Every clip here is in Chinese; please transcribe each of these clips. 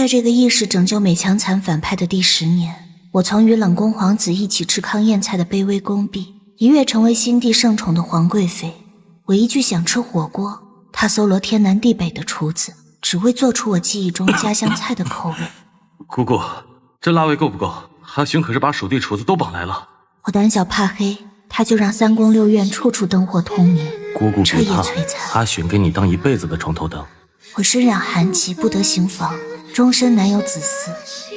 在这个意识拯救美强惨反派的第10年，我从与冷宫皇子一起吃糠咽菜的卑微宫婢，一跃成为心地圣宠的皇贵妃。我一句想吃火锅，他搜罗天南地北的厨子，只为做出我记忆中家乡菜的口味。姑姑，这辣味够不够？阿寻可是把蜀地厨子都绑来了。我胆小怕黑，他就让3宫6院处处灯火通明。姑姑彻夜璀璨，阿寻给你当一辈子的床头灯。我身染寒疾，不得行房，终身难有子嗣。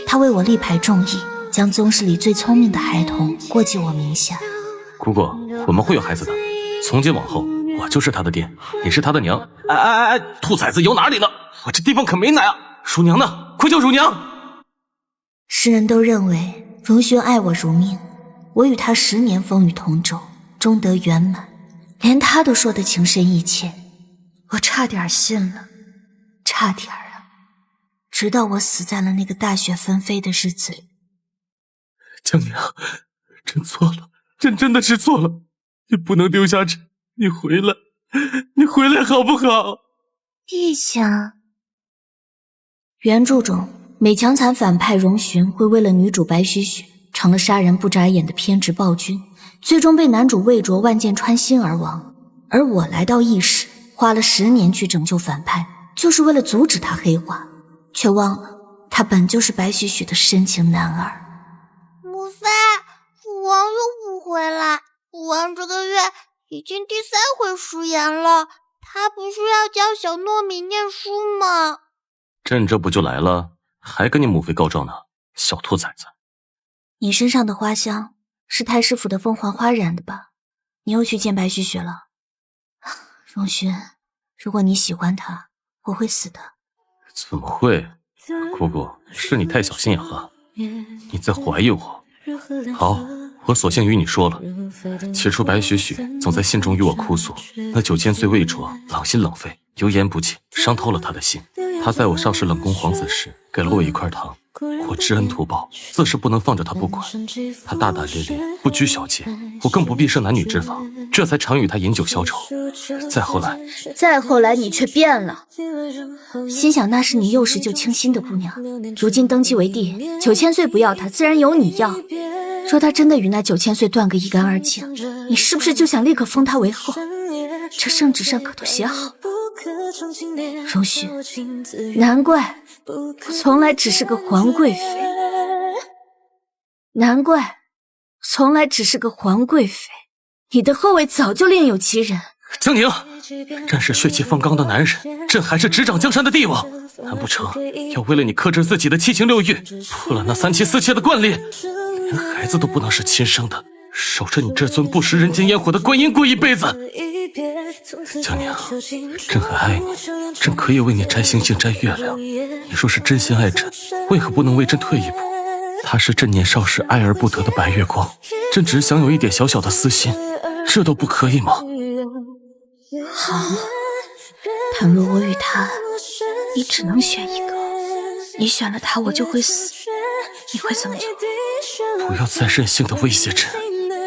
他为我力排众议，将宗室里最聪明的孩童过继我名下。姑姑，我们会有孩子的，从今往后我就是他的爹，你是他的娘。哎，兔崽子有哪里呢？我这地方可没奶啊！乳娘呢？快叫乳娘！世人都认为荣勋爱我如命，我与他10年风雨同舟，终得圆满，连他都说得情深意切。我差点信了，差点啊！直到我死在了那个大雪纷飞的日子里。江娘，朕错了，朕真的是错了，你不能丢下朕，你回来好不好？陛下。原著中，美强惨反派荣勋会为了女主白许许，成了杀人不眨眼的偏执暴君，最终被男主魏卓万箭穿心而亡。而我来到异世，花了10年去拯救反派，就是为了阻止他黑化，却忘了他本就是白许许的深情男儿。母妃，父王又不回来，父王这个月已经第3回食言了，他不是要教小糯米念书吗？朕这不就来了，还跟你母妃告状呢，小兔崽子。你身上的花香是太师府的凤凰花染的吧？你又去见白许许了。荣勋，如果你喜欢他，我会死的。怎么会？姑姑，是你太小心眼了，你在怀疑我。好，我索性与你说了。起初白许许总在信中与我哭诉，那9000岁魏卓冷心冷肺，油盐不进，伤透了他的心。他在我上世冷宫皇子时给了我一块糖，我知恩图报，自是不能放着他不管。他大大咧咧，不拘小节，我更不必设男女之防，这才常与他饮酒消愁。再后来你却变了，心想那是你幼时就倾心的姑娘，如今登基为帝，9000岁不要她，自然由你要。若他真的与那9000岁断个一干二净，你是不是就想立刻封他为后？这圣旨上可都写好。荣勋，难怪我从来只是个皇贵妃，你的后位早就另有其人。江宁，朕是血气方刚的男人，朕还是执掌江山的帝王，难不成要为了你克制自己的7情6欲，破了那3妻4妾的惯例，连孩子都不能是亲生的，守着你这尊不食人间烟火的观音过一辈子？江宁，朕很爱你，朕可以为你摘星星摘月亮，你若是真心爱朕，为何不能为朕退一步？他是朕年少时爱而不得的白月光，朕只想有一点小小的私心，这都不可以吗？好，倘若我与他，你只能选一个，你选了他，我就会死，你会怎么做？不要再任性的威胁朕，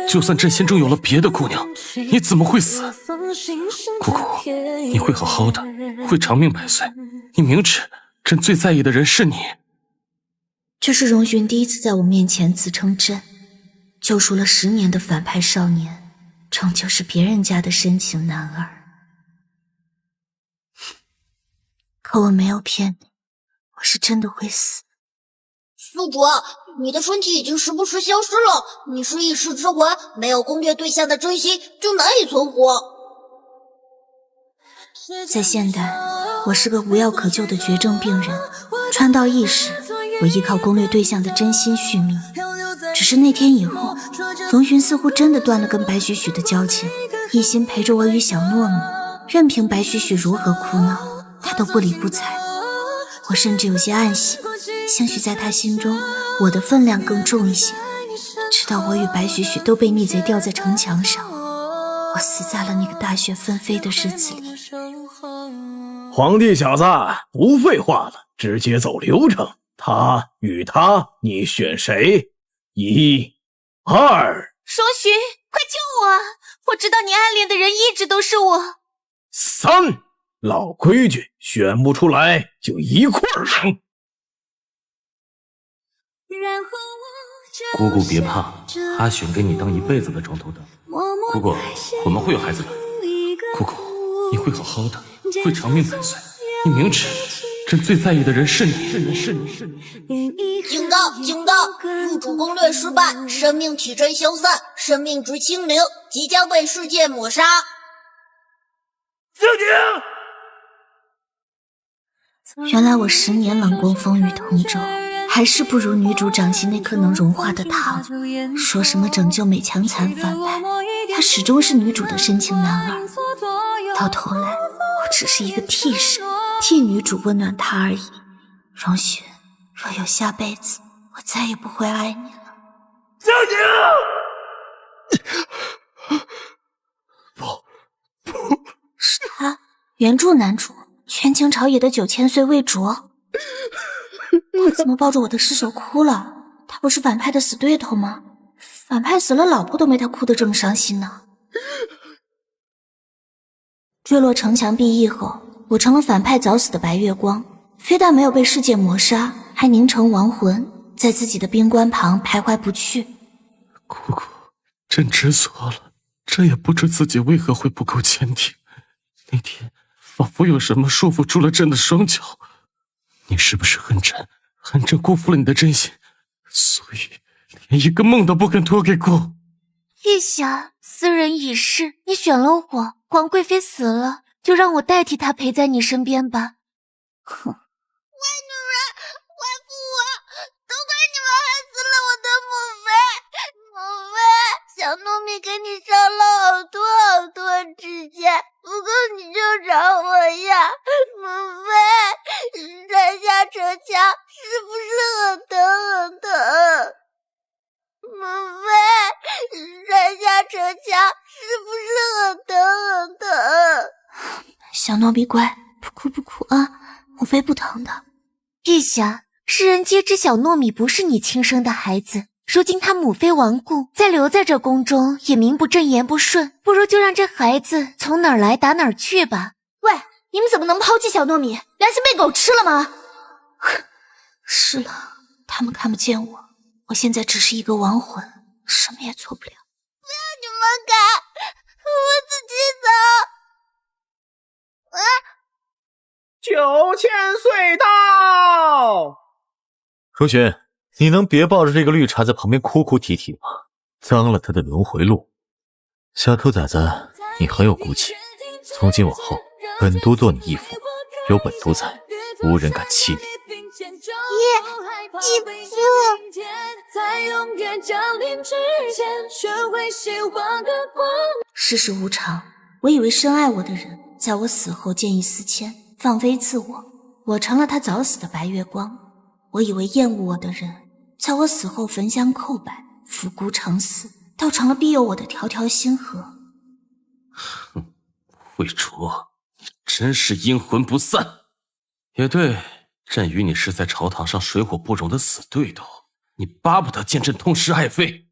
就算朕心中有了别的姑娘，你怎么会死？姑姑，你会好好的，会长命百岁，你明知朕最在意的人是你。这是荣勋第一次在我面前自称朕，救赎了10年的反派少年，终究是别人家的深情男儿。可我没有骗你，我是真的会死。宿主，你的身体已经时不时消失了，你是一世之魂，没有攻略对象的真心就难以存活。在现代，我是个无药可救的绝症病人，穿到异世，我依靠攻略对象的真心续命。只是那天以后，荣勋似乎真的断了跟白许许的交情，一心陪着我与小糯米，任凭白许许如何哭闹，他都不理不睬。我甚至有些暗喜，兴许在他心中，我的分量更重一些。直到我与白许许都被逆贼吊在城墙上，我死在了那个大雪纷飞的日子里。皇帝小子，不废话了，直接走流程。他与他，你选谁？1、2。双许，快救我！我知道你暗恋的人一直都是我。3，老规矩，选不出来就一块扔。姑姑别怕，阿选给你当一辈子的床头灯。姑姑，我们会有孩子的。姑姑，你会好好的，会长命百岁。你明知朕最在意的人是你。警告！警告！宿主攻略失败，生命体征消散，生命值清零，即将被世界抹杀。静宁！原来我10年冷宫风雨同舟，还是不如女主掌心那颗能融化的糖。说什么拯救美强惨反派，他始终是女主的深情男儿。到头来，我只是一个替身，替女主温暖她而已。容雪，若有下辈子，我再也不会爱你了。静宁！是他，原著男主，权倾朝野的9000岁魏卓。他怎么抱着我的尸首哭了？他不是反派的死对头吗？反派死了，老婆都没他哭得这么伤心呢。坠落城墙壁役后，我成了反派早死的白月光，非但没有被世界抹杀，还凝成亡魂，在自己的冰棺旁徘徊不去。姑姑，朕知错了，朕也不知自己为何会不够坚定。那天仿佛有什么束缚住了朕的双脚。你是不是恨朕？恨朕辜负了你的真心，所以连一个梦都不肯托给姑。陛下，斯人已逝，你选了我，皇贵妃死了，就让我代替她陪在你身边吧。哼，坏女人，恢复我！都怪你们害死了我的母妃！母妃，小糯米给你烧了好多好多指甲，不够你就找我呀！母妃，摔下城墙是不是很疼很疼？母妃，摔下城墙是不是很疼很疼？小糯米乖，不哭不哭啊，母妃不疼的。陛下，世人皆知小糯米不是你亲生的孩子，如今他母妃亡故，再留在这宫中也名不正言不顺，不如就让这孩子从哪儿来打哪儿去吧。喂，你们怎么能抛弃小糯米？良心被狗吃了吗？是了，他们看不见我，我现在只是一个亡魂，什么也做不了。不要你们赶，我自己走。9000岁到！如雪，你能别抱着这个绿茶在旁边哭哭啼啼吗？脏了他的轮回路。小兔崽子，你很有骨气。从今往后，本都做你义父，有本都在，无人敢欺你。义父。世事无常，我以为深爱我的人在我死后见异思迁，放飞自我，我成了他早死的白月光。我以为厌恶我的人在我死后焚香叩拜，伏孤成死，倒成了庇佑我的条条星河。哼，魏卓，你真是阴魂不散。也对，朕与你是在朝堂上水火不容的死对头，你巴不得见朕痛失爱妃。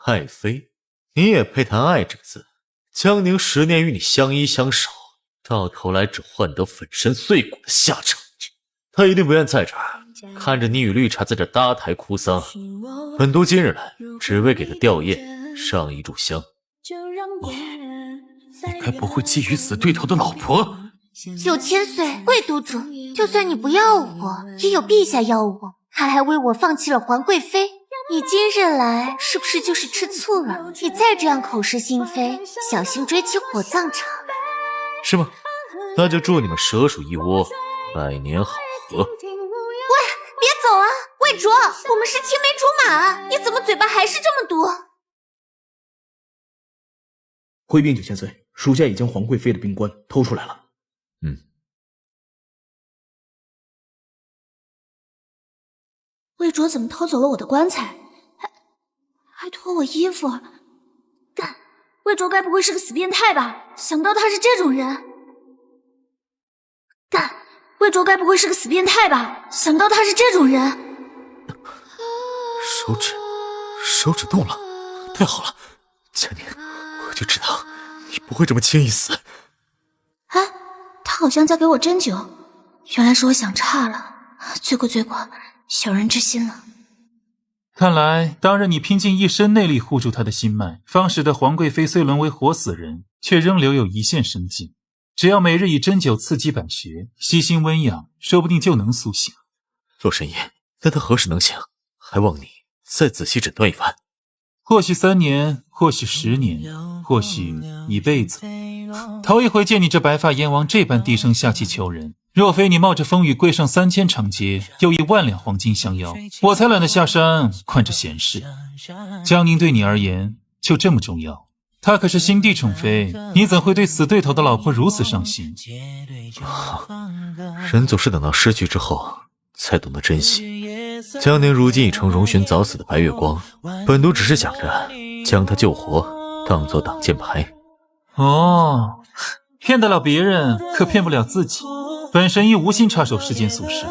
爱妃？你也配谈爱这个字？江宁10年与你相依相守，到头来只换得粉身碎骨的下场。他一定不愿在这儿看着你与绿茶在这搭台哭丧。本都今日来，只为给他吊唁，上一炷香。你该不会觊觎死对头的老婆？9000岁，魏都主，就算你不要我，也有陛下要我，他还为我放弃了皇贵妃。你今日来是不是就是吃醋了？你再这样口是心非，小心追起火葬场。是吗？那就祝你们蛇鼠一窝，百年好合。喂，别走啊！魏卓，我们是青梅竹马啊，你怎么嘴巴还是这么毒？回禀9000岁，属下已将皇贵妃的冰棺偷出来了。魏卓怎么偷走了我的棺材？还脱我衣服？干！魏卓该不会是个死变态吧？想到他是这种人。干！魏卓该不会是个死变态吧？想到他是这种人。手指动了，太好了，江宁，我就知道你不会这么轻易死。啊，他好像在给我针灸，原来是我想差了，罪过罪过，小人之心了。看来当日你拼尽一身内力护住他的心脉，方使得皇贵妃虽沦为活死人，却仍留有一线生机。只要每日以针灸刺激百穴，悉心温养，说不定就能苏醒。洛神医，但他何时能醒？还望你再仔细诊断一番。或许3年，或许10年，或许一辈子。头一回见你这白发燕王这般低声下气求人，若非你冒着风雨跪上3000长阶，又以10000两黄金相邀，我才懒得下山管这闲事。江宁对你而言就这么重要？她可是心地宠妃，你怎会对死对头的老婆如此上心？人总是等到失去之后才懂得珍惜。江宁如今已成荣寻早死的白月光，本都只是想着将他救活，当作挡箭牌。哦，骗得了别人，可骗不了自己。本神医无心插手世间俗事，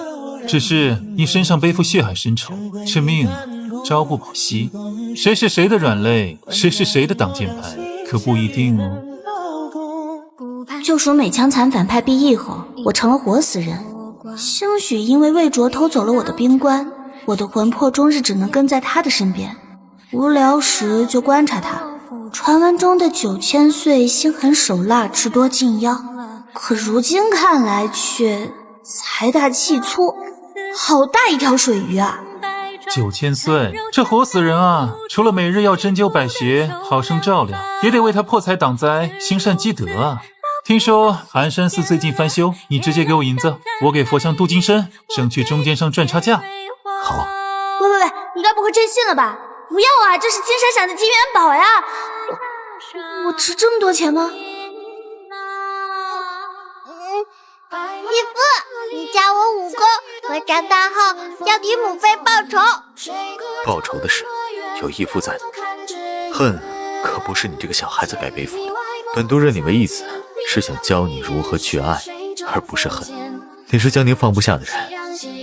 只是你身上背负血海深仇，这命啊，朝不保夕。谁是谁的软肋，谁是谁的挡箭牌，可不一定哦。就属美强残反派毕业后，我成了活死人。兴许因为魏卓偷走了我的冰棺，我的魂魄终日只能跟在他的身边，无聊时就观察他。传闻中的9000岁心狠手辣，智多禁药，可如今看来却财大气粗，好大一条水鱼啊！9000岁，这活死人啊，除了每日要针灸百穴，好生照料，也得为他破财挡灾，行善积德啊！听说寒山寺最近翻修，你直接给我银子，我给佛像镀金身，省去中间商赚差价。好。喂，你该不会真信了吧？不要啊，这是金闪闪的金元宝呀！我值这么多钱吗？义父，你教我武功，我长大后要替母妃报仇。报仇的事有义父在的，恨可不是你这个小孩子该背负的。本都认你为义子，是想教你如何去爱，而不是恨。你是江宁放不下的人，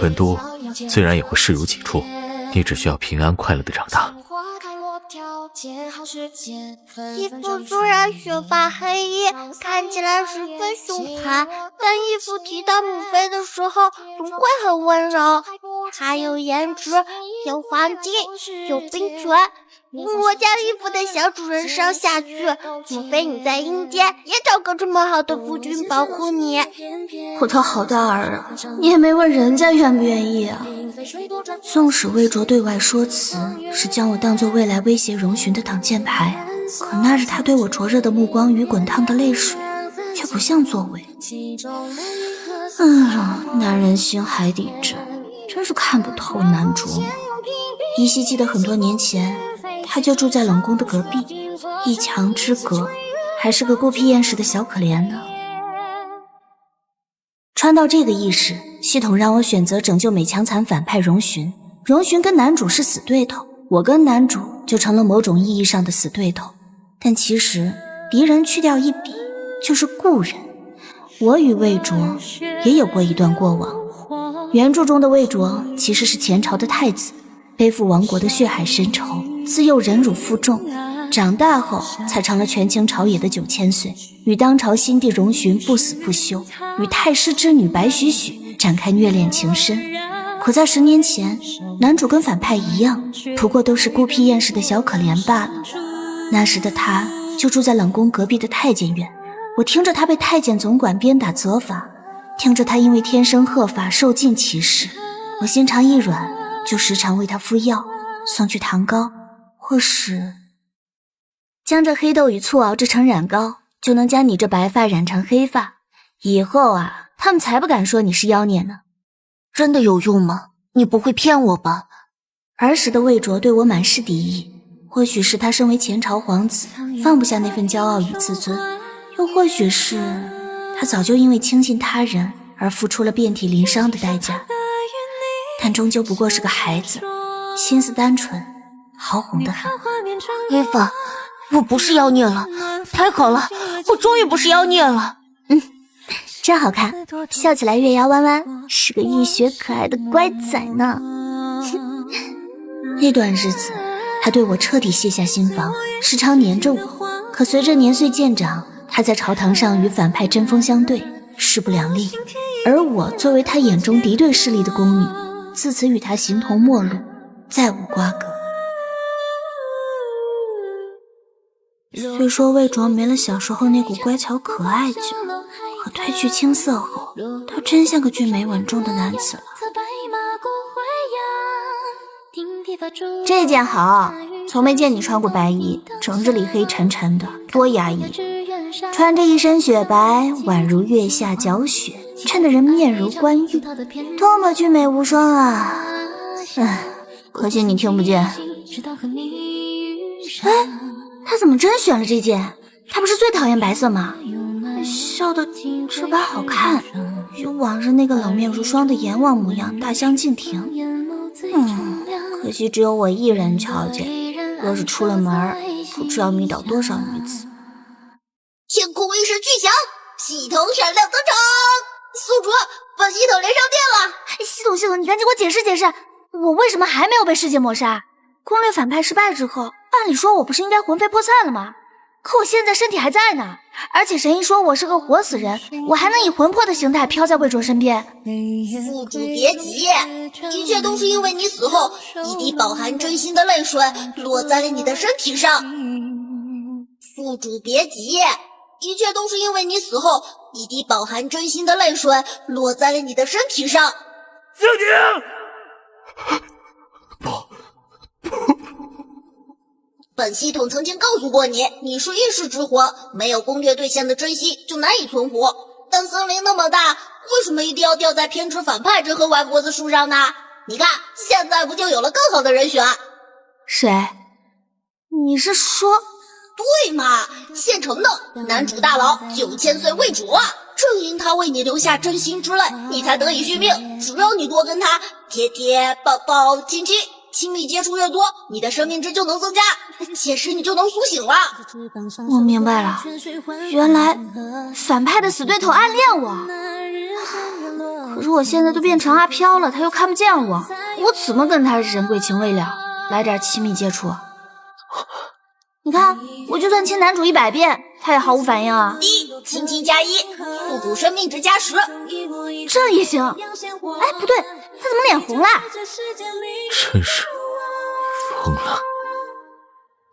本都自然也会视如己出。你只需要平安快乐的长大。义父虽然雪发黑衣，看起来十分凶残，但义父提到母妃的时候总会很温柔。他有颜值，有黄金，有冰泉。我将义父的小主人烧下去，母妃你在阴间也找个这么好的夫君保护你。我的好大儿啊，你也没问人家愿不愿意啊。纵使魏卓对外说辞是将我当作未来威胁荣寻的挡箭牌，可那日他对我灼热的目光与滚烫的泪水却不像作为。男人心海底针，真是看不透难琢磨。依稀记得很多年前他就住在冷宫的隔壁，一墙之隔，还是个孤僻厌世的小可怜呢。穿到这个意识，系统让我选择拯救美强残反派荣寻。荣寻跟男主是死对头，我跟男主就成了某种意义上的死对头。但其实敌人去掉一笔就是故人，我与魏卓也有过一段过往。原著中的魏卓其实是前朝的太子，背负亡国的血海深仇，自幼忍辱负重，长大后才成了权倾朝野的9000岁，与当朝新帝荣寻不死不休，与太师之女白许许展开虐恋情深。可在10年前，男主跟反派一样，不过都是孤僻厌世的小可怜罢了。那时的他就住在冷宫隔壁的太监院，我听着他被太监总管鞭打责罚，听着他因为天生鹤发受尽歧视，我心肠一软，就时常为他敷药，送去糖膏，或是将这黑豆与醋熬制成染膏，就能将你这白发染成黑发。以后啊，他们才不敢说你是妖孽呢。真的有用吗？你不会骗我吧？儿时的魏卓对我满是敌意，或许是他身为前朝皇子放不下那份骄傲与自尊，又或许是他早就因为轻信他人而付出了遍体鳞伤的代价。但终究不过是个孩子，心思单纯，好哄得很。黑发，我不是妖孽了，太好了，我终于不是妖孽了。真好看，笑起来月牙弯弯，是个浴血可爱的乖仔呢。那段日子，他对我彻底卸下心防，时常黏着我。可随着年岁渐长，他在朝堂上与反派针锋相对，势不两立。而我作为他眼中敌对势力的宫女，自此与他形同陌路，再无瓜葛。虽说魏卓没了小时候那股乖巧可爱劲，可褪去青涩后，他真像个俊美稳重的男子了。这件好，从没见你穿过白衣，整日里黑沉沉的，多压抑。穿着一身雪白，宛如月下皎雪，衬得人面如冠玉，多么俊美无双啊！可惜你听不见。他怎么真选了这件？他不是最讨厌白色吗？笑得这般好看，与往日那个冷面如霜的阎王模样大相径庭。可惜只有我一人瞧见，若是出了门，不知要迷倒多少女子。天空一声巨响，系统闪亮登场。宿主，本系统连上电了。系统，你赶紧给我解释解释，我为什么还没有被世界抹杀？攻略反派失败之后，按理说我不是应该魂飞魄散了吗？可我现在身体还在呢，而且神医说我是个活死人，我还能以魂魄的形态飘在魏卓身边。宿主别急，一切都是因为你死后，一滴饱含真心的泪水落在了你的身体上。宿主别急，一切都是因为你死后，一滴饱含真心的泪水落在了你的身体上。静宁！本系统曾经告诉过你，你是一世之魂，没有攻略对象的真心就难以存活。但森林那么大，为什么一定要掉在偏执反派这棵歪脖子树上呢？你看，现在不就有了更好的人选？谁？你是说？对嘛，现成的男主大佬9000岁魏卓啊！正因他为你留下真心之泪，你才得以续命。只要你多跟他贴贴抱抱亲亲，亲密接触越多，你的生命值就能增加，届时你就能苏醒了。我明白了，原来反派的死对头暗恋我。可是我现在都变成阿飘了，他又看不见我，我怎么跟他人贵情未了，来点亲密接触？你看，我就算亲男主100遍，他也毫无反应啊。亲亲加1，宿主生命值加10，这也行？哎，不对，他怎么脸红了？真是疯了！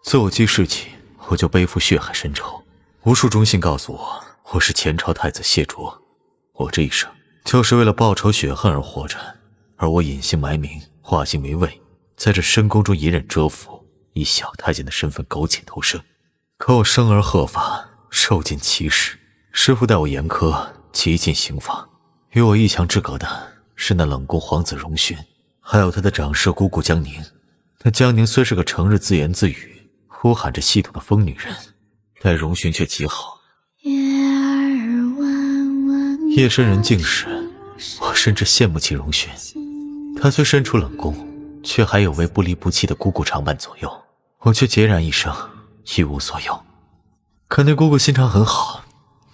自我记事起，我就背负血海深仇，无数忠心告诉我，我是前朝太子谢卓，我这一生就是为了报仇雪恨而活着，而我隐姓埋名，化形为魏，在这深宫中隐忍蛰伏，以小太监的身份苟且偷生。可我生而鹤发，受尽歧视，师父待我严苛，极尽刑罚。与我一墙之隔的是那冷宫皇子荣勋，还有他的长舍姑姑江宁。那江宁虽是个成日自言自语，呼喊着系统的疯女人，但荣勋却极好。夜深人静时，我甚至羡慕起荣勋。他虽身处冷宫，却还有位不离不弃的姑姑常伴左右，我却孑然一生，一无所有。可那姑姑心肠很好，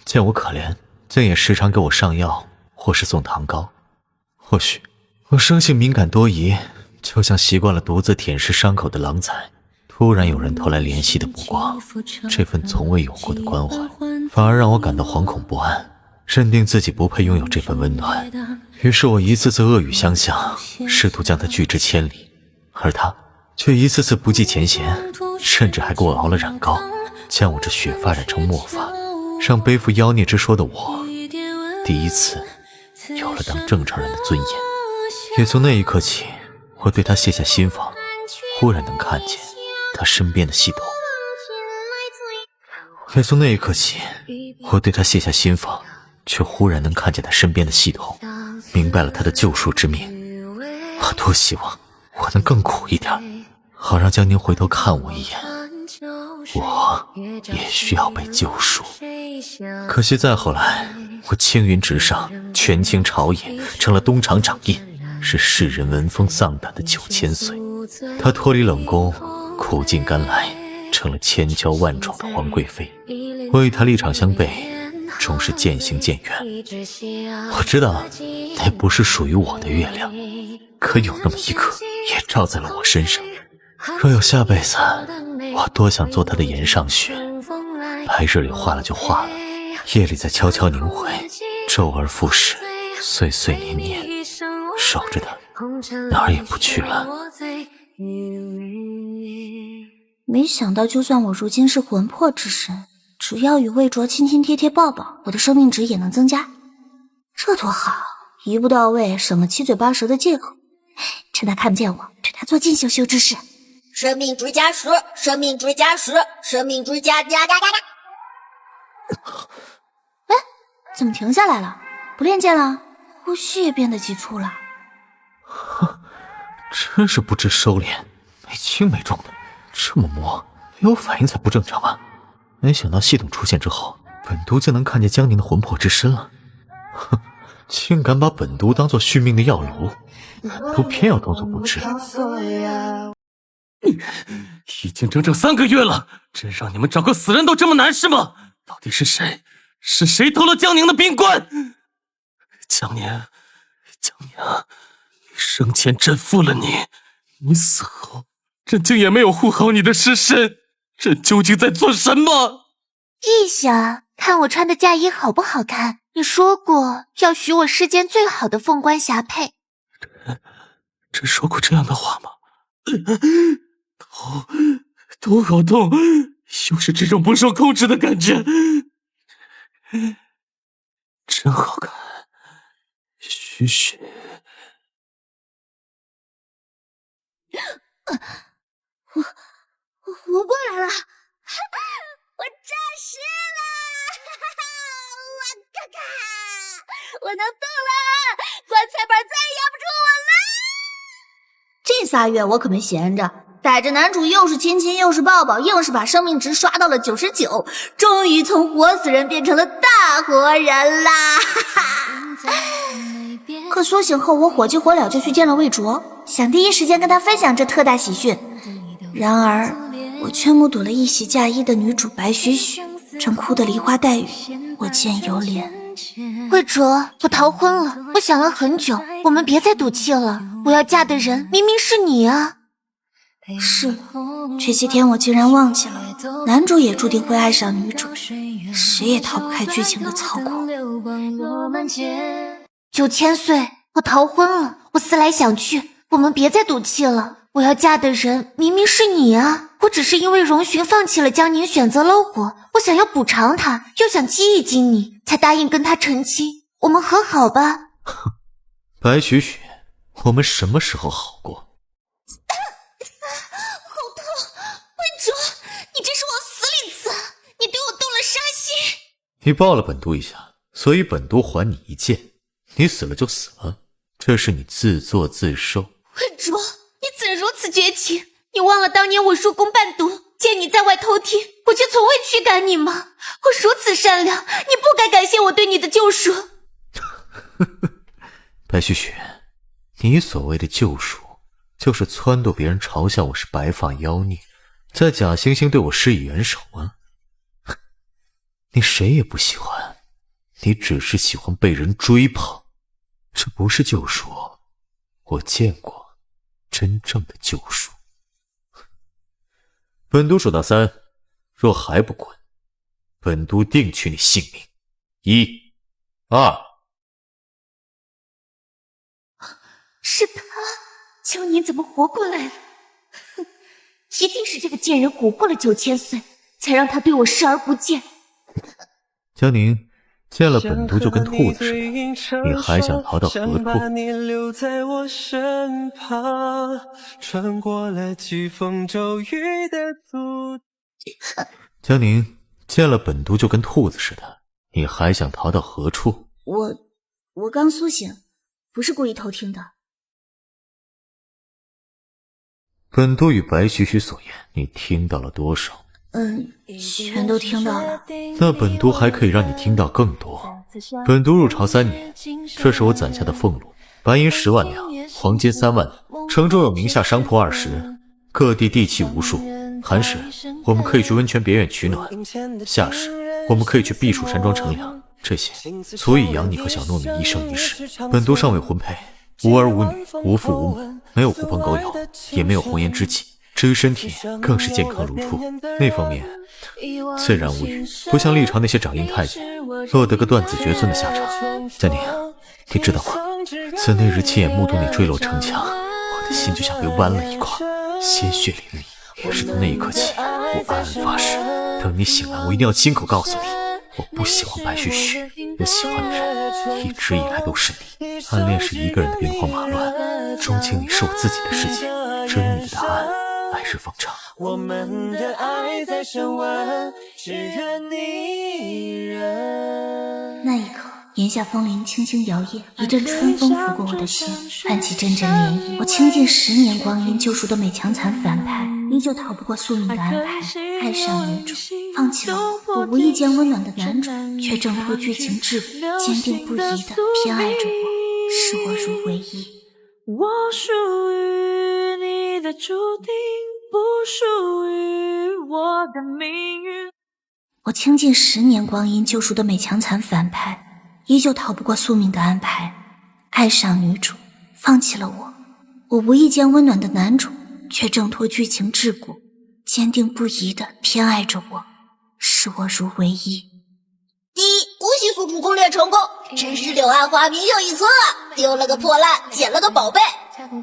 见我可怜，竟也时常给我上药或是送糖糕。或许我生性敏感多疑，就像习惯了独自舔舐伤口的狼崽，突然有人投来怜惜的目光，这份从未有过的关怀反而让我感到惶恐不安，认定自己不配拥有这份温暖。于是我一次次恶语相向，试图将他拒之千里，而他却一次次不计前嫌，甚至还给我熬了染膏，将我这雪发染成墨发，让背负妖孽之说的我第一次有了当正常人的尊严。也从那一刻起，我对他卸下心防，忽然能看见他身边的系统。也从那一刻起，我对他卸下心防，却忽然能看见他身边的系统，明白了他的救赎之命。我多希望我能更苦一点，好让江宁回头看我一眼，我也需要被救赎。可惜再后来，我青云直上，权倾朝野，成了东厂掌印，是世人闻风丧胆的9000岁。他脱离冷宫，苦尽甘来，成了千娇万宠的皇贵妃。我与他立场相悖，终是渐行渐远。我知道那不是属于我的月亮，可有那么一刻也照在了我身上。若有下辈子，我多想做他的颜上雪，白日里化了就化了，夜里再悄悄凝回，周而复始，岁岁年年，守着他，哪儿也不去了。没想到就算我如今是魂魄之身，只要与魏卓亲亲贴贴抱抱，我的生命值也能增加。这多好，一步到位，省了七嘴八舌的借口。趁他看不见我，对他做尽羞羞之事。生命值加10，生命值加10，生命值加。哎，怎么停下来了？不练剑了？呼吸也变得急促了。真是不知收敛，没轻没重的，这么磨，没有反应才不正常吧？没想到系统出现之后，本都竟能看见江宁的魂魄之身了。哼，竟敢把本都当作续命的药炉，本都偏要装作不知。已经整整3个月了，真让你们找个死人都这么难是吗？到底是谁？是谁偷了江宁的冰棺？江宁，你生前朕负了你，你死后，朕竟也没有护好你的尸身，朕究竟在做什么？陛下，看我穿的嫁衣好不好看？你说过要许我世间最好的凤冠霞帔。朕说过这样的话吗？头好痛，又是这种不受控制的感觉。真好看，许许。我过来了，我诈尸了，我看看，我能动了，棺材板再也压不住我了。这3月我可没闲着，逮着男主又是亲亲又是抱抱，硬是把生命值刷到了99，终于从活死人变成了大活人啦！哈哈。可苏醒后，我火急火燎就去见了魏卓，想第一时间跟他分享这特大喜讯。然而，我却目睹了一袭嫁衣的女主白许许，正哭得梨花带雨，我见犹怜。魏卓，我逃婚了，我想了很久，我们别再赌气了。我要嫁的人明明是你啊！是，这些天我竟然忘记了，男主也注定会爱上女主，谁也逃不开剧情的操控。9000岁，我逃婚了，我思来想去，我们别再赌气了。我要嫁的人明明是你啊！我只是因为荣寻放弃了江宁，选择了我，我想要补偿他，又想激一激你，才答应跟他成亲。我们和好吧？哼，白许许，我们什么时候好过？好痛！魏卓，你这是往死里刺，你对我动了杀心。你抱了本都一下，所以本都还你一剑。你死了就死了，这是你自作自受。魏卓，你怎如此绝情？你忘了当年我入宫伴读，见你在外偷听，我就从未驱赶你吗？我如此善良，你不该感谢我对你的救赎。白许许，你所谓的救赎，就是撺掇别人嘲笑我是白发妖孽，在假惺惺对我施以援手啊！你谁也不喜欢，你只是喜欢被人追捧，这不是救赎，我见过真正的救赎。本都数到3，若还不滚，本都定取你性命。1、2。是他，江宁怎么活过来了？哼，一定是这个贱人蛊惑了9000岁，才让他对我视而不见。江宁，见了本都就跟兔子似的，你还想逃到何处？江宁，见了本都就跟兔子似的，你还想逃到何处？我刚苏醒，不是故意偷听的。本都与白许许所言，你听到了多少？全都听到了。那本都还可以让你听到更多。本都入朝3年，这是我攒下的俸禄：白银10万两，黄金3万两。城中有名下商铺20，各地地契无数。寒时，我们可以去温泉别院取暖；夏时，我们可以去避暑山庄乘凉。这些足以养你和小糯米一生一世。本都尚未婚配，无儿无女，无父无母，没有狐朋狗友，也没有红颜知己。至于身体，更是健康如初，那方面自然无语，不像历朝那些掌印太监落得个断子绝孙的下场。江宁，你知道吗？自那日亲眼目睹你坠落城墙，我的心就像被剜了一块，鲜血淋漓。也是从那一刻起，我暗暗发誓，等你醒来，我一定要亲口告诉你，我不喜欢白旭旭，我喜欢的人一直以来都是你。暗恋是一个人的兵荒马乱，钟情你是我自己的事情。至于你的答案，来日方长。我们的爱在升温，只愿你人。那一刻，檐下风铃轻轻摇曳，一阵春风拂过我的心，泛起阵阵涟漪。我倾尽10年光阴救赎的美强惨反派，依旧逃不过宿命的安排。爱上女主，放弃了我无意间温暖的男主，却挣脱剧情桎梏，坚定不移的偏爱着我，视我如唯一。我属于你的注定，不属于我的命运。我倾尽10年光阴救赎的美强惨反派，依旧逃不过宿命的安排。爱上女主，放弃了我无意间温暖的男主，却挣脱剧情桎梏，坚定不移的偏爱着我，视我如唯一。第一，无锡宿主攻略成功，真是柳暗花明又一村啊！丢了个破烂，捡了个宝贝，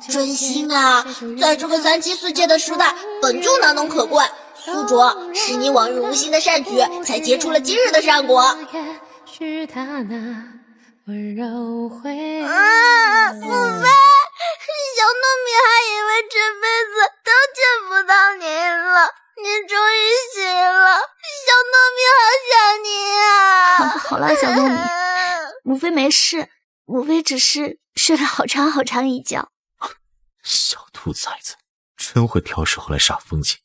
真心啊！在这个3妻4妾的时代，本就难能可贵。宿主，是你往日无心的善举，才结出了今日的善果。是他那温柔回忆。母妃，小糯米还以为这辈子都见不到您了，您终于醒了，小糯米好想您啊！好了，小糯米，母妃没事，母妃只是睡了好长好长一觉。小兔崽子，真会挑时候来煞风景。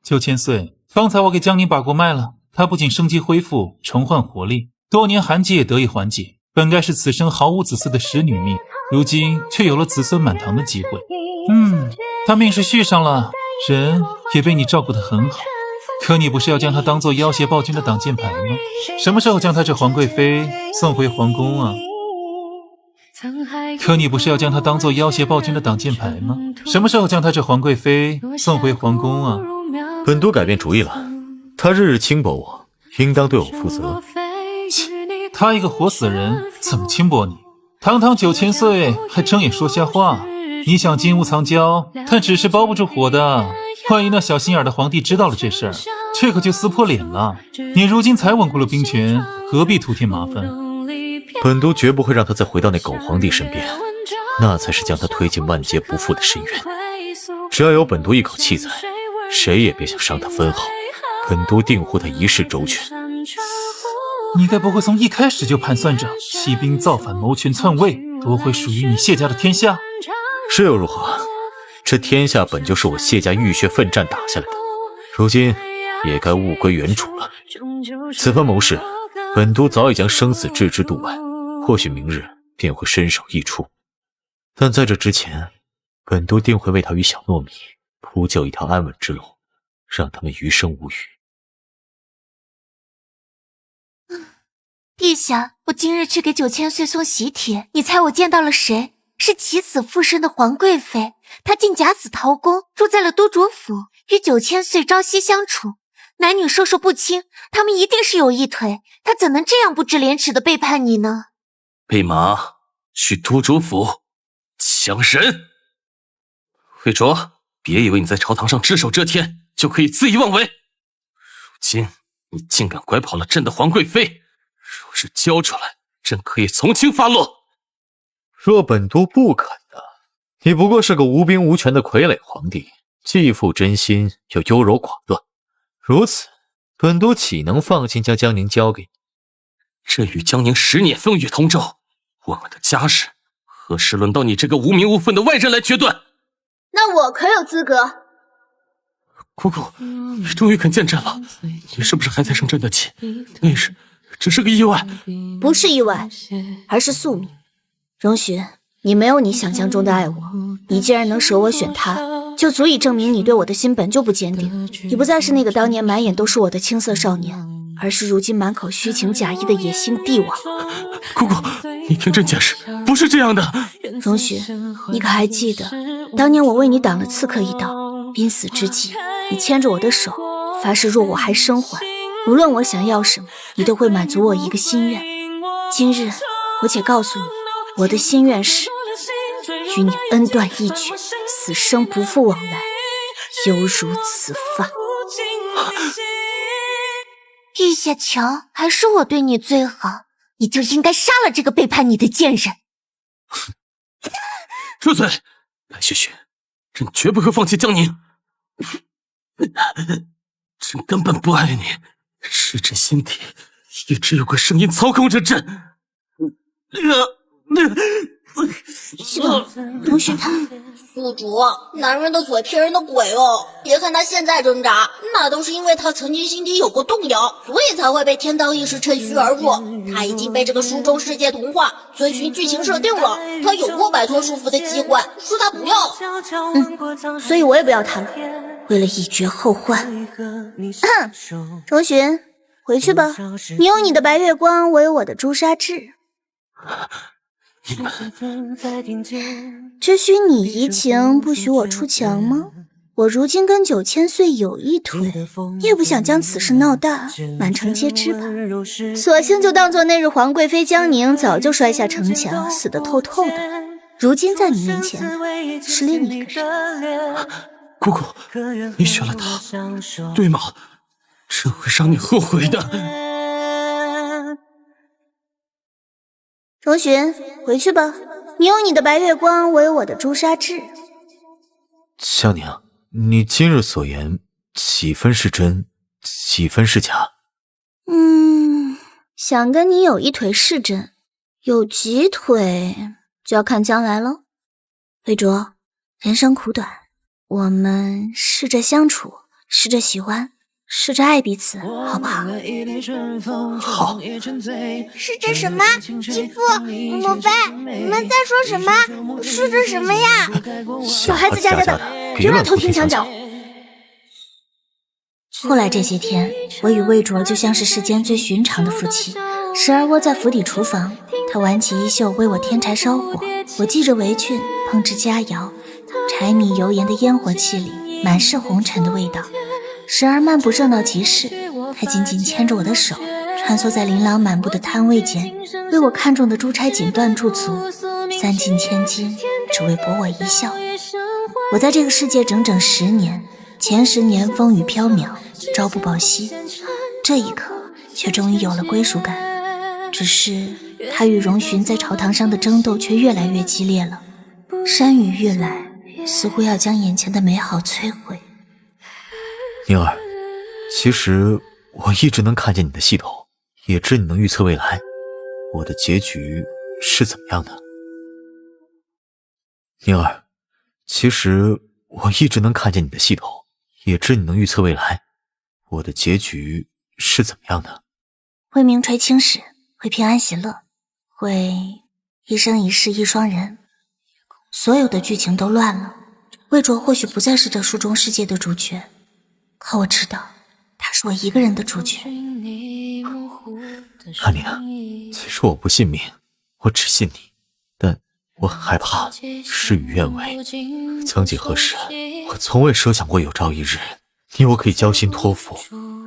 9000岁，方才我给江宁把过脉了，他不仅生机恢复，重焕活力，多年寒疾也得以缓解。本该是此生毫无子嗣的使女命，如今却有了子孙满堂的机会。他命是续上了，人也被你照顾得很好。可你不是要将他当做要挟暴君的挡箭牌吗？什么时候将他这皇贵妃送回皇宫啊？可你不是要将他当做要挟暴君的挡箭牌吗？什么时候将他这皇贵妃送回皇宫啊？本都改变主意了，他日日轻薄我，应当对我负责。他一个活死人，怎么轻薄你？堂堂9000岁，还睁眼说瞎话。你想金屋藏娇，但纸是包不住火的。万一那小心眼的皇帝知道了这事儿，这可就撕破脸了。你如今才稳固了兵权，何必徒添麻烦？本都绝不会让他再回到那狗皇帝身边，那才是将他推进万劫不复的深渊。只要有本都一口气在，谁也别想伤他分毫。本都定护他一世周全。你该不会从一开始就盘算着起兵造反、谋权篡位，夺回属于你谢家的天下？是又如何？这天下本就是我谢家浴血奋战打下来的，如今也该物归原主了。此番谋事，本都早已将生死置之度外，或许明日便会身首异处。但在这之前，本都定会为他与小糯米铺就一条安稳之路，让他们余生无虞。陛下，我今日去给9000岁送喜帖，你猜我见到了谁？是起死复生的皇贵妃，她竟假死逃宫，住在了都卓府，与9000岁朝夕相处，男女授受不亲，他们一定是有一腿，她怎能这样不知廉耻的背叛你呢？备马去都卓府抢人。魏卓，别以为你在朝堂上只手遮天就可以恣意妄为，如今你竟敢拐跑了朕的皇贵妃，若是交出来，朕可以从轻发落。若本都不肯的，你不过是个无兵无权的傀儡皇帝，既负真心又优柔寡断，如此，本都岂能放心将江宁交给你？朕与江宁10年风雨同舟，我们的家事何时轮到你这个无名无分的外人来决断？那我可有资格？姑姑，你终于肯见朕了，你是不是还在生朕的气？那时只是个意外。不是意外，而是宿命。荣寻，你没有你想象中的爱我，你既然能舍我选他，就足以证明你对我的心本就不坚定。你不再是那个当年满眼都是我的青涩少年，而是如今满口虚情假意的野心帝王。姑姑，你听朕解释，不是这样的。荣寻，你可还记得当年我为你挡了刺客一刀，濒死之际，你牵着我的手，发誓若我还生还，无论我想要什么，你都会满足我一个心愿。今日我且告诉你，我的心愿是与你恩断义绝，此生不复往来，犹如此发。陛下瞧，还是我对你最好，你就应该杀了这个背叛你的贱人。住嘴！白雪雪，朕绝不会放弃江宁。朕根本不爱你，是朕心底一直有个声音操控着朕。去吧，容许他。宿主，男人的嘴骗人的鬼哦！别看他现在挣扎，那都是因为他曾经心底有过动摇，所以才会被天道意识趁虚而入。他已经被这个书中世界同化，遵循剧情设定了，他有过摆脱束缚的机会，说他不要。所以我也不要他了，为了以绝后患。周巡，回去吧，你用你的白月光为我的朱砂痣。你们只许你移情，不许我出墙吗？我如今跟9000岁有一腿，也不想将此事闹大，满城皆知吧。索性就当作那日皇贵妃江宁早就摔下城墙，死得透透的。如今在你面前是另一个人。姑姑，你选了他，对吗？朕会让你后悔的。容巡，回去吧，你用你的白月光为我的朱砂痣。江宁，你今日所言几分是真，几分是假？想跟你有一腿是真，有几腿就要看将来了。魏卓，人生苦短，我们试着相处，试着喜欢，试着爱彼此，好不好？好。试着什么？义父，母妃，你们在说什么？试着什么呀？小孩子家家的，别乱偷听墙角。后来这些天，我与魏卓就像是世间最寻常的夫妻，时而窝在府邸厨房，他挽起衣袖为我添柴烧火，我系着围裙烹制佳肴，柴米油盐的烟火气里满是红尘的味道。时而漫步热闹集市，他紧紧牵着我的手，穿梭在琳琅满目的摊位间，为我看中的珠钗锦缎驻足，三尽千金，只为博我一笑。我在这个世界整整10年，前10年风雨飘渺，朝不保夕，这一刻却终于有了归属感。只是他与容巡在朝堂上的争斗却越来越激烈了，山雨欲来，似乎要将眼前的美好摧毁。宁儿，其实我一直能看见你的系统，也知你能预测未来，我的结局是怎么样的？宁儿，其实我一直能看见你的系统，也知你能预测未来，我的结局是怎么样的？会名垂青史，会平安喜乐，会一生一世一双人。所有的剧情都乱了，魏卓或许不再是这书中世界的主角，可我知道他是我一个人的主角。阿宁，其实我不信命，我只信你，但我很害怕事与愿违。曾几何时，我从未设想过有朝一日你我可以交心托付，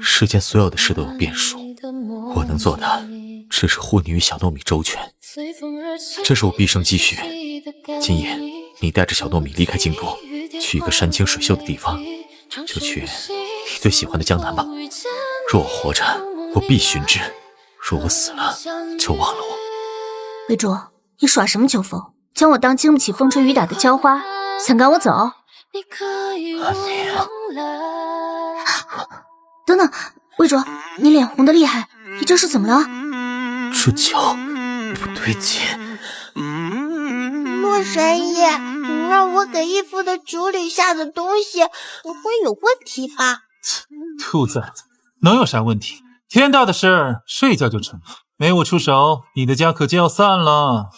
世间所有的事都有变数，我能做的只是护你与小糯米周全，这是我毕生积蓄。今夜你带着小糯米离开京都，去一个山清水秀的地方，就去你最喜欢的江南吧。若我活着，我必寻之；若我死了，就忘了我。魏卓，你耍什么秋风？将我当经不起风吹雨打的娇花，想赶我走？阿宁，等等，魏卓，你脸红得厉害，你这是怎么了？这脚不对劲。洛神爷，你让我给义父的酒里下的东西，不会有问题吧？兔崽子，能有啥问题？天大的事儿，睡觉就成了。没我出手，你的家可就要散了。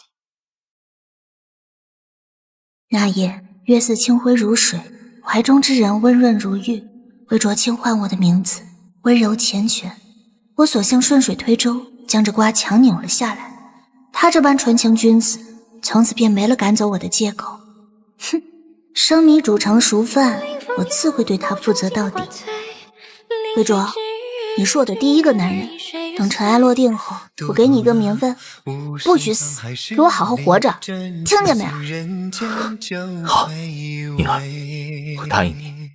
那夜月色清辉如水，怀中之人温润如玉。魏卓轻唤我的名字，温柔缱绻。我索性顺水推舟，将这瓜强扭了下来。他这般纯情君子，从此便没了赶走我的借口。哼，生米煮成熟饭，我自会对他负责到底。魏卓，你是我的第一个男人，等尘埃落定后，我给你一个名分，不许死，给我好好活着，听见没有？好，宁儿，我答应你。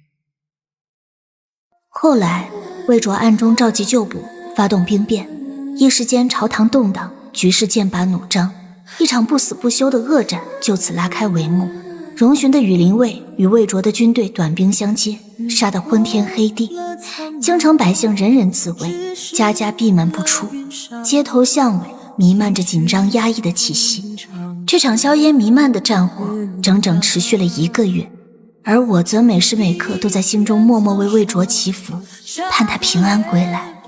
后来，魏卓暗中召集旧部，发动兵变，一时间朝堂动荡，局势剑拔弩张，一场不死不休的恶战就此拉开帷幕。荣巡的羽林卫与魏卓的军队短兵相接，杀得昏天黑地，京城百姓人人自危，家家闭门不出，街头巷尾弥漫着紧张压抑的气息。这场硝烟弥漫的战火整整持续了1个月，而我则每时每刻都在心中默默为魏卓祈福，盼他平安归来。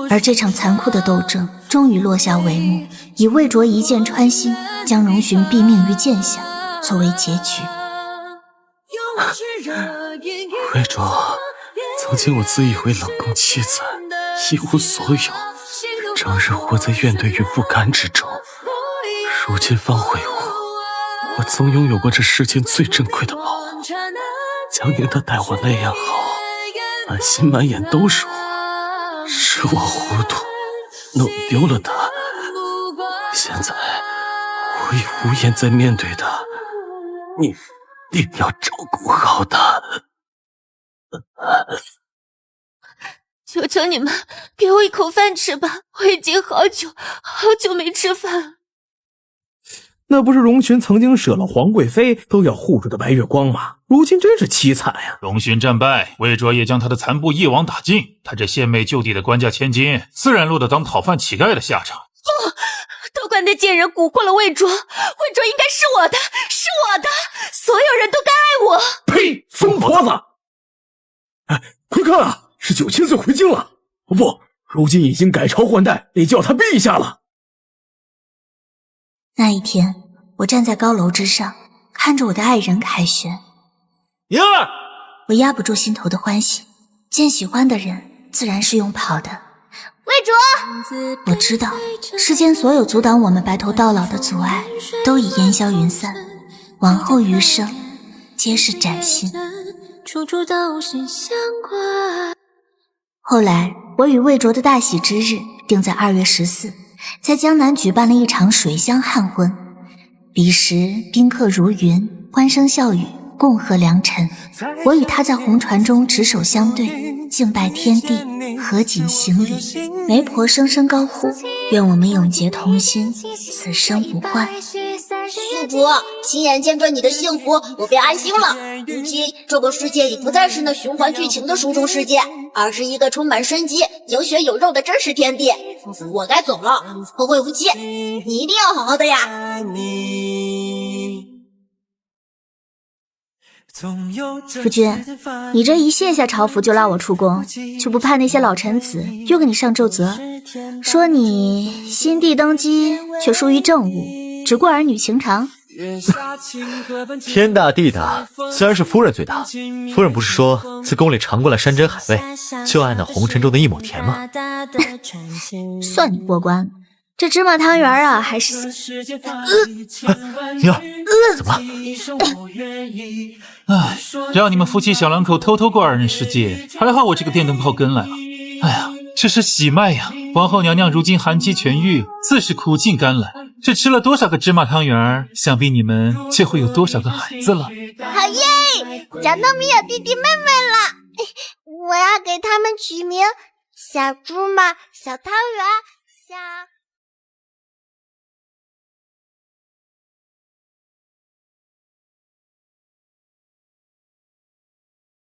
而这场残酷的斗争终于落下帷幕，以魏卓一剑穿心，将荣巡毙命于剑下作为结局。魏卓，曾经我自以为冷宫妻子，一无所有，整日活在怨怼与不甘之中。如今方悔悟，我曾拥有过这世间最珍贵的宝物。江宁他待我那样好，满心满眼都是我，是我糊涂，弄丢了他。现在我已无颜再面对他，你一定要照顾好他。求求你们给我一口饭吃吧，我已经好久没吃饭了。那不是荣巡曾经舍了皇贵妃都要护住的白月光吗？如今真是凄惨呀！荣巡战败，魏卓也将他的残部一网打尽，他这献媚就地的官家千金，自然落得当讨饭乞丐的下场。不，都怪那贱人蛊惑了魏卓，魏卓应该是我的，是我的，所有人都该爱我。呸！疯婆子！哎，快看啊，是9000岁回京了！不，如今已经改朝换代，得叫他陛下了。那一天，我站在高楼之上，看着我的爱人凯旋。宁儿，我压不住心头的欢喜，见喜欢的人，自然是用跑的。魏卓，我知道，世间所有阻挡我们白头到老的阻碍，都已烟消云散，往后余生，皆是崭新。处处都是相关。后来，我与魏卓的大喜之日定在2月14，在江南举办了一场水乡汉婚。彼时宾客如云，欢声笑语，共贺良辰。我与他在红船中执手相对，敬拜天地，合颈行礼。媒婆声声高呼，愿我们永结同心，此生不换。宿主，亲眼见证你的幸福，我便安心了。如今这个世界已不再是那循环剧情的书中世界，而是一个充满生机、有血有肉的真实天地。我该走了，后会无期，你一定要好好的呀。夫君，你这一卸下朝服就拉我出宫，就不怕那些老臣子又给你上奏折，说你新帝登基却疏于政务，只顾儿女情长？天大地大，自然是夫人最大。夫人不是说自宫里尝过了山珍海味，就爱那红尘中的一抹甜吗？算你过关。这芝麻汤圆啊，还是宁儿，怎么了？唉，让你们夫妻小两口偷偷过2人世界，还好我这个电灯泡跟来了。哎呀，这是喜脉呀！皇后娘娘如今寒疾痊愈，自是苦尽甘来。这吃了多少个芝麻汤圆，想必你们就会有多少个孩子了。好耶！小糯米有弟弟妹妹了，我要给他们取名小芝麻、小汤圆、小。